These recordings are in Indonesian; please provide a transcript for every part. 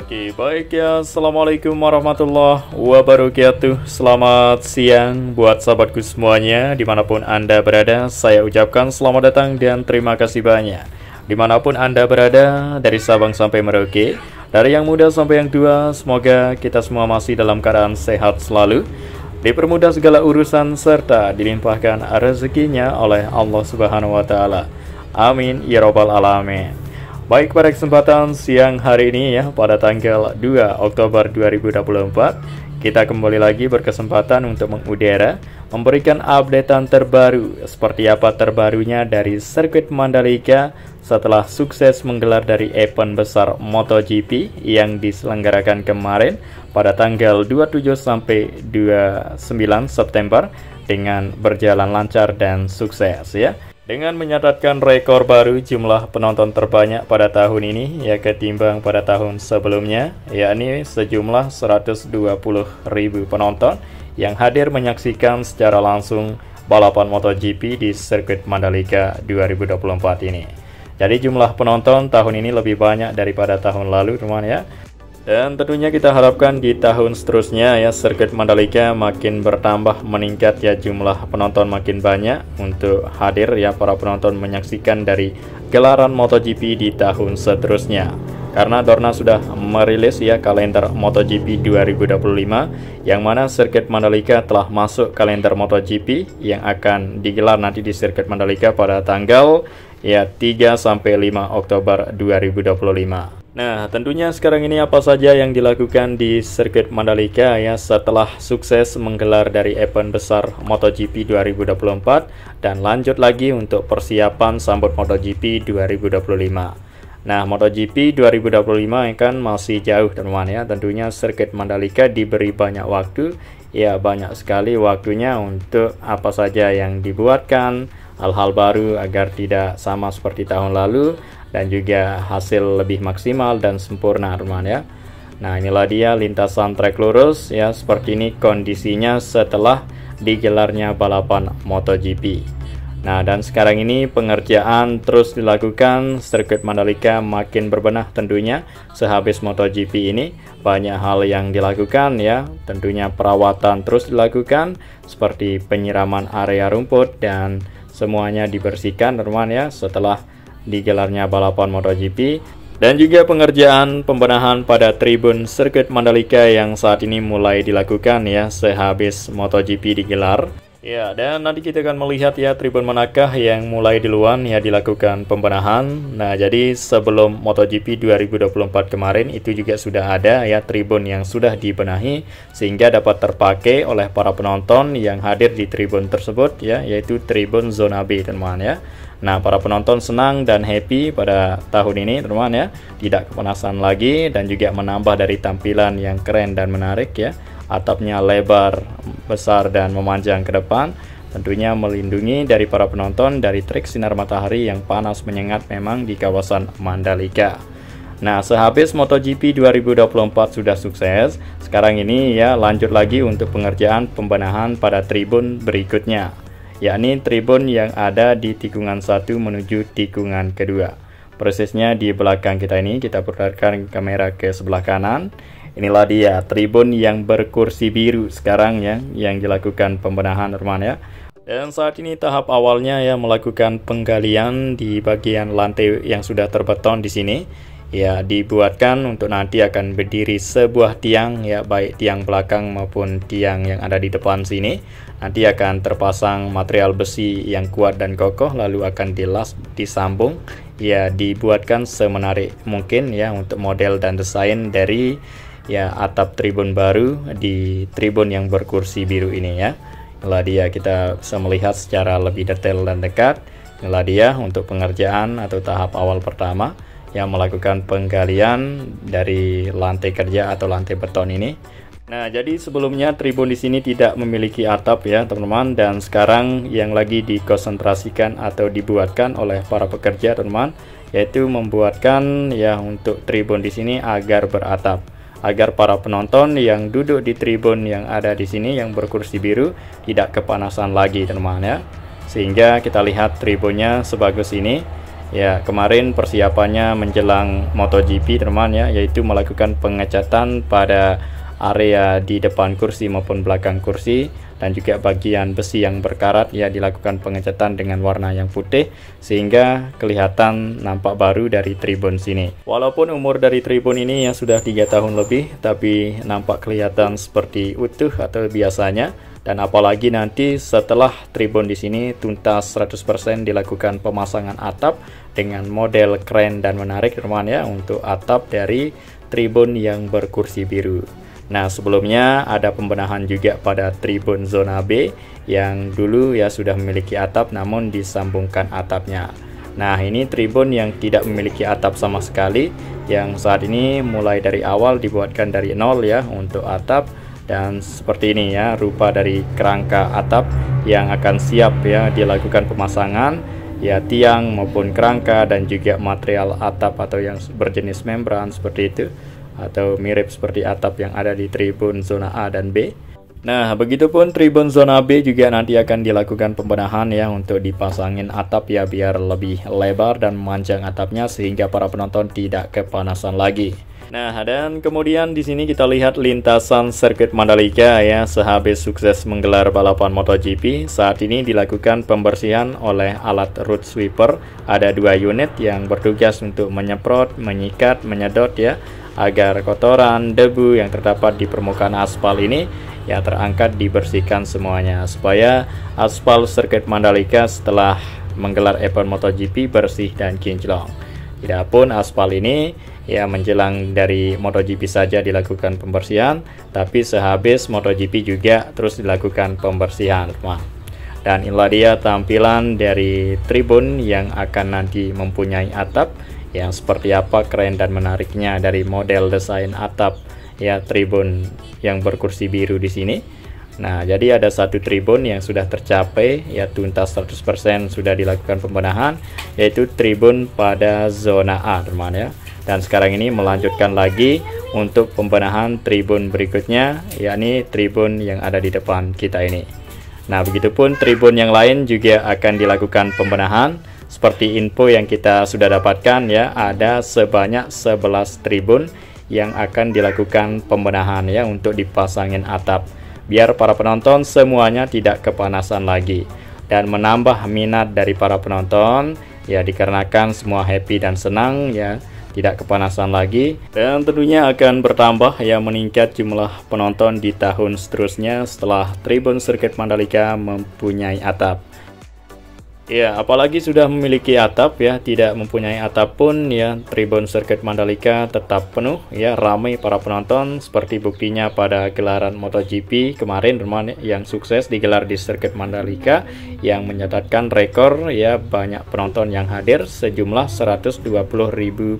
Oke, baik ya. Assalamualaikum warahmatullahi wabarakatuh. Selamat siang buat sahabatku semuanya, dimanapun Anda berada. Saya ucapkan selamat datang dan terima kasih banyak. Dimanapun Anda berada, dari Sabang sampai Merauke, dari yang muda sampai yang tua, semoga kita semua masih dalam keadaan sehat selalu, dipermudah segala urusan, serta dilimpahkan rezekinya oleh Allah Subhanahu wa Ta'ala. Amin ya Rabbal 'Alamin. Baik, pada kesempatan siang hari ini ya, pada tanggal 2 Oktober 2024, kita kembali lagi berkesempatan untuk mengudara, memberikan updatean terbaru, seperti apa terbarunya dari sirkuit Mandalika setelah sukses menggelar dari event besar MotoGP yang diselenggarakan kemarin pada tanggal 27 sampai 29 September dengan berjalan lancar dan sukses ya. Dengan menyatatkan rekor baru jumlah penonton terbanyak pada tahun ini ya ketimbang pada tahun sebelumnya, yakni sejumlah 120.000 penonton yang hadir menyaksikan secara langsung balapan MotoGP di sirkuit Mandalika 2024 ini. Jadi jumlah penonton tahun ini lebih banyak daripada tahun lalu, teman ya. Dan tentunya kita harapkan di tahun seterusnya ya, sirkuit Mandalika makin bertambah meningkat ya, jumlah penonton makin banyak untuk hadir ya, para penonton menyaksikan dari gelaran MotoGP di tahun seterusnya. Karena Dorna sudah merilis ya kalender MotoGP 2025, yang mana sirkuit Mandalika telah masuk kalender MotoGP yang akan digelar nanti di sirkuit Mandalika pada tanggal ya 3 sampai 5 Oktober 2025. Nah, tentunya sekarang ini apa saja yang dilakukan di sirkuit Mandalika ya setelah sukses menggelar dari event besar MotoGP 2024 dan lanjut lagi untuk persiapan sambut MotoGP 2025. Nah, MotoGP 2025 kan masih jauh teman ya. Tentunya sirkuit Mandalika diberi banyak waktu, ya banyak sekali waktunya untuk apa saja yang dibuatkan, hal-hal baru agar tidak sama seperti tahun lalu, dan juga hasil lebih maksimal dan sempurna teman ya. Nah, inilah dia lintasan trek lurus ya, seperti ini kondisinya setelah digelarnya balapan MotoGP. Nah, dan sekarang ini pengerjaan terus dilakukan, sirkuit Mandalika makin berbenah tentunya sehabis MotoGP ini. Banyak hal yang dilakukan ya, tentunya perawatan terus dilakukan seperti penyiraman area rumput dan semuanya dibersihkan teman ya setelah digelarnya balapan MotoGP, dan juga pengerjaan pembenahan pada tribun sirkuit Mandalika yang saat ini mulai dilakukan ya sehabis MotoGP digelar. Ya, dan nanti kita akan melihat ya tribun manakah yang mulai duluan ya dilakukan pembenahan. Nah, jadi sebelum MotoGP 2024 kemarin itu juga sudah ada ya tribun yang sudah dibenahi sehingga dapat terpakai oleh para penonton yang hadir di tribun tersebut ya, yaitu tribun zona B teman ya. Nah, para penonton senang dan happy pada tahun ini teman ya, tidak kepanasan lagi dan juga menambah dari tampilan yang keren dan menarik ya. Atapnya lebar, besar dan memanjang ke depan, tentunya melindungi dari para penonton dari terik sinar matahari yang panas menyengat memang di kawasan Mandalika. Nah, sehabis MotoGP 2024 sudah sukses, sekarang ini ya lanjut lagi untuk pengerjaan pembenahan pada tribun berikutnya, yakni tribun yang ada di tikungan 1 menuju tikungan kedua. Persisnya di belakang kita ini, kita putarkan kamera ke sebelah kanan. Inilah dia tribun yang berkursi biru sekarang ya, yang dilakukan pembenahan teman ya. Dan saat ini tahap awalnya ya melakukan penggalian di bagian lantai yang sudah terbeton di sini. Ya, dibuatkan untuk nanti akan berdiri sebuah tiang ya, baik tiang belakang maupun tiang yang ada di depan sini. Nanti akan terpasang material besi yang kuat dan kokoh, lalu akan disambung ya, dibuatkan semenarik mungkin ya untuk model dan desain dari ya atap tribun baru di tribun yang berkursi biru ini ya. Inilah dia, kita bisa melihat secara lebih detail dan dekat. Inilah dia untuk pengerjaan atau tahap awal pertama yang melakukan penggalian dari lantai kerja atau lantai beton ini. Nah, jadi sebelumnya tribun di sini tidak memiliki atap ya teman-teman, dan sekarang yang lagi dikonsentrasikan atau dibuatkan oleh para pekerja teman-teman, yaitu membuatkan ya untuk tribun di sini agar beratap, agar para penonton yang duduk di tribun yang ada di sini yang berkursi biru tidak kepanasan lagi teman-teman ya. Sehingga kita lihat tribunnya sebagus ini Ya, kemarin persiapannya menjelang MotoGP teman ya, yaitu melakukan pengecatan pada area di depan kursi maupun belakang kursi, dan juga bagian besi yang berkarat ya dilakukan pengecatan dengan warna yang putih sehingga kelihatan nampak baru dari tribun sini. Walaupun umur dari tribun ini yang sudah 3 tahun lebih, tapi nampak kelihatan seperti utuh atau biasanya. Dan apalagi nanti setelah tribun di sini tuntas 100% dilakukan pemasangan atap dengan model keren dan menarik teman ya, untuk atap dari tribun yang berkursi biru. Nah, sebelumnya ada pembenahan juga pada tribun zona B yang dulu ya sudah memiliki atap namun disambungkan atapnya. Nah, ini tribun yang tidak memiliki atap sama sekali, yang saat ini mulai dari awal dibuatkan dari nol ya untuk atap. Dan seperti ini ya rupa dari kerangka atap yang akan siap ya dilakukan pemasangan ya, tiang maupun kerangka dan juga material atap atau yang berjenis membran seperti itu, atau mirip seperti atap yang ada di tribun zona A dan B. Nah, begitupun tribun zona B juga nanti akan dilakukan pembenahan ya untuk dipasangin atap ya biar lebih lebar dan memanjang atapnya sehingga para penonton tidak kepanasan lagi. Nah, dan kemudian di sini kita lihat lintasan sirkuit Mandalika ya, sehabis sukses menggelar balapan MotoGP, saat ini dilakukan pembersihan oleh alat road sweeper. Ada 2 unit yang bertugas untuk menyemprot, menyikat, menyedot ya, agar kotoran, debu yang terdapat di permukaan aspal ini ya terangkat, dibersihkan semuanya supaya aspal sirkuit Mandalika setelah menggelar event MotoGP bersih dan kinclong. Tidak pun aspal ini ya menjelang dari MotoGP saja dilakukan pembersihan, tapi sehabis MotoGP juga terus dilakukan pembersihan. Dan inilah dia tampilan dari tribun yang akan nanti mempunyai atap yang seperti apa keren dan menariknya dari model desain atap ya tribun yang berkursi biru di sini. Nah, jadi ada 1 tribun yang sudah tercapai ya tuntas 100% sudah dilakukan pembenahan, yaitu tribun pada zona A teman ya. Dan sekarang ini melanjutkan lagi untuk pembenahan tribun berikutnya, yakni tribun yang ada di depan kita ini. Nah, begitupun tribun yang lain juga akan dilakukan pembenahan. Seperti info yang kita sudah dapatkan ya, ada sebanyak 11 tribun yang akan dilakukan pembenahan ya untuk dipasangin atap, biar para penonton semuanya tidak kepanasan lagi dan menambah minat dari para penonton ya, dikarenakan semua happy dan senang ya, tidak kepanasan lagi, dan tentunya akan bertambah ya, meningkat jumlah penonton di tahun seterusnya setelah tribun sirkuit Mandalika mempunyai atap. Ya, apalagi sudah memiliki atap ya, tidak mempunyai atap pun ya, tribun sirkuit Mandalika tetap penuh ya, ramai para penonton, seperti buktinya pada gelaran MotoGP kemarin teman yang sukses digelar di sirkuit Mandalika yang mencatatkan rekor ya, banyak penonton yang hadir sejumlah 120.000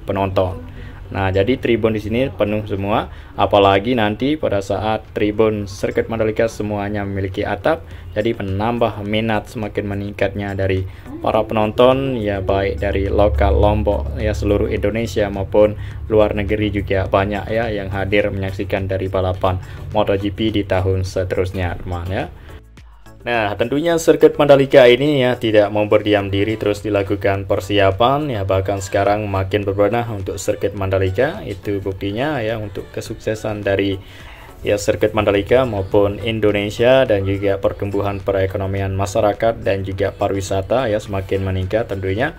penonton. Nah, jadi tribun di sini penuh semua, apalagi nanti pada saat tribun sirkuit Mandalika semuanya memiliki atap, jadi menambah minat semakin meningkatnya dari para penonton ya, baik dari lokal Lombok ya, seluruh Indonesia maupun luar negeri juga banyak ya yang hadir menyaksikan dari balapan MotoGP di tahun seterusnya teman ya. Nah, tentunya sirkuit Mandalika ini ya tidak mau berdiam diri, terus dilakukan persiapan ya, bahkan sekarang makin berbenah untuk sirkuit Mandalika. Itu buktinya ya untuk kesuksesan dari ya sirkuit Mandalika maupun Indonesia, dan juga pertumbuhan perekonomian masyarakat dan juga pariwisata ya semakin meningkat tentunya.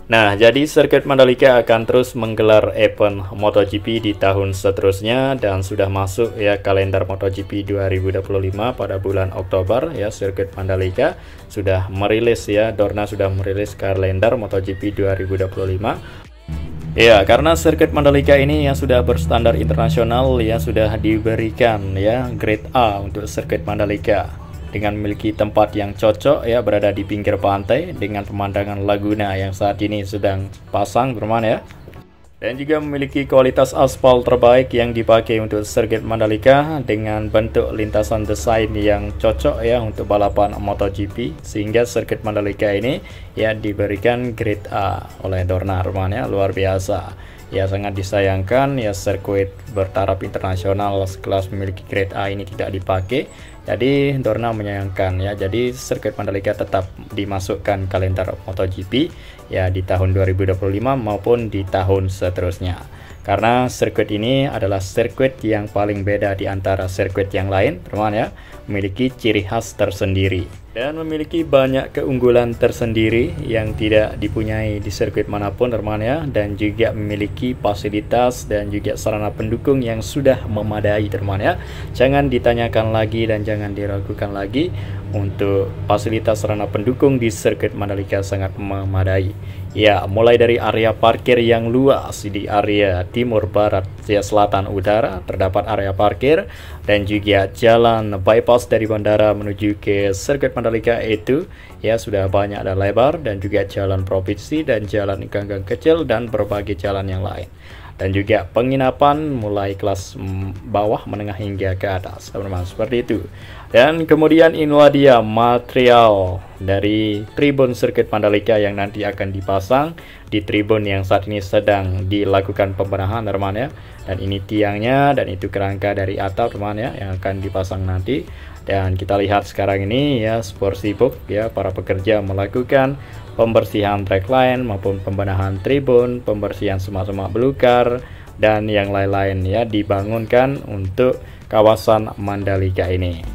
Nah, jadi sirkuit Mandalika akan terus menggelar event MotoGP di tahun seterusnya, dan sudah masuk ya kalender MotoGP 2025 pada bulan Oktober ya. Sirkuit Mandalika sudah merilis ya, Dorna sudah merilis kalender MotoGP 2025. Ya, karena sirkuit Mandalika ini yang sudah berstandar internasional ya, sudah diberikan ya grade A untuk sirkuit Mandalika, dengan memiliki tempat yang cocok ya, berada di pinggir pantai dengan pemandangan Laguna yang saat ini sedang pasang teman ya, dan juga memiliki kualitas aspal terbaik yang dipakai untuk sirkuit Mandalika dengan bentuk lintasan desain yang cocok ya untuk balapan MotoGP, sehingga sirkuit Mandalika ini ya diberikan grade A oleh Dorna teman ya, luar biasa Ya sangat disayangkan ya sirkuit bertaraf internasional sekelas memiliki grade A ini tidak dipakai. Jadi Dorna menyayangkan ya. Jadi sirkuit Mandalika tetap dimasukkan kalender MotoGP ya di tahun 2025 maupun di tahun seterusnya. Karena sirkuit ini adalah sirkuit yang paling beda di antara sirkuit yang lain, teman ya, memiliki ciri khas tersendiri dan memiliki banyak keunggulan tersendiri yang tidak dipunyai di sirkuit manapun, teman ya, dan juga memiliki fasilitas dan juga sarana pendukung yang sudah memadai, teman ya. Jangan ditanyakan lagi dan jangan diragukan lagi, untuk fasilitas sarana pendukung di sirkuit Mandalika sangat memadai. Ya, mulai dari area parkir yang luas di area timur, barat, selatan, utara terdapat area parkir, dan juga jalan bypass dari bandara menuju ke sirkuit Mandalika itu ya sudah banyak dan lebar, dan juga jalan provinsi dan jalan gang-gang kecil dan berbagai jalan yang lain. Dan juga penginapan mulai kelas bawah, menengah hingga ke atas, teman-teman, seperti itu. Dan kemudian inilah dia material dari tribun sirkuit Mandalika yang nanti akan dipasang di tribun yang saat ini sedang dilakukan pembenahan, teman ya. Dan ini tiangnya dan itu kerangka dari atap, teman ya, yang akan dipasang nanti. Dan kita lihat sekarang ini ya, sport sibuk ya, para pekerja melakukan pembersihan track line maupun pembenahan tribun, pembersihan semak-semak belukar dan yang lain-lain ya, dibangunkan untuk kawasan Mandalika ini.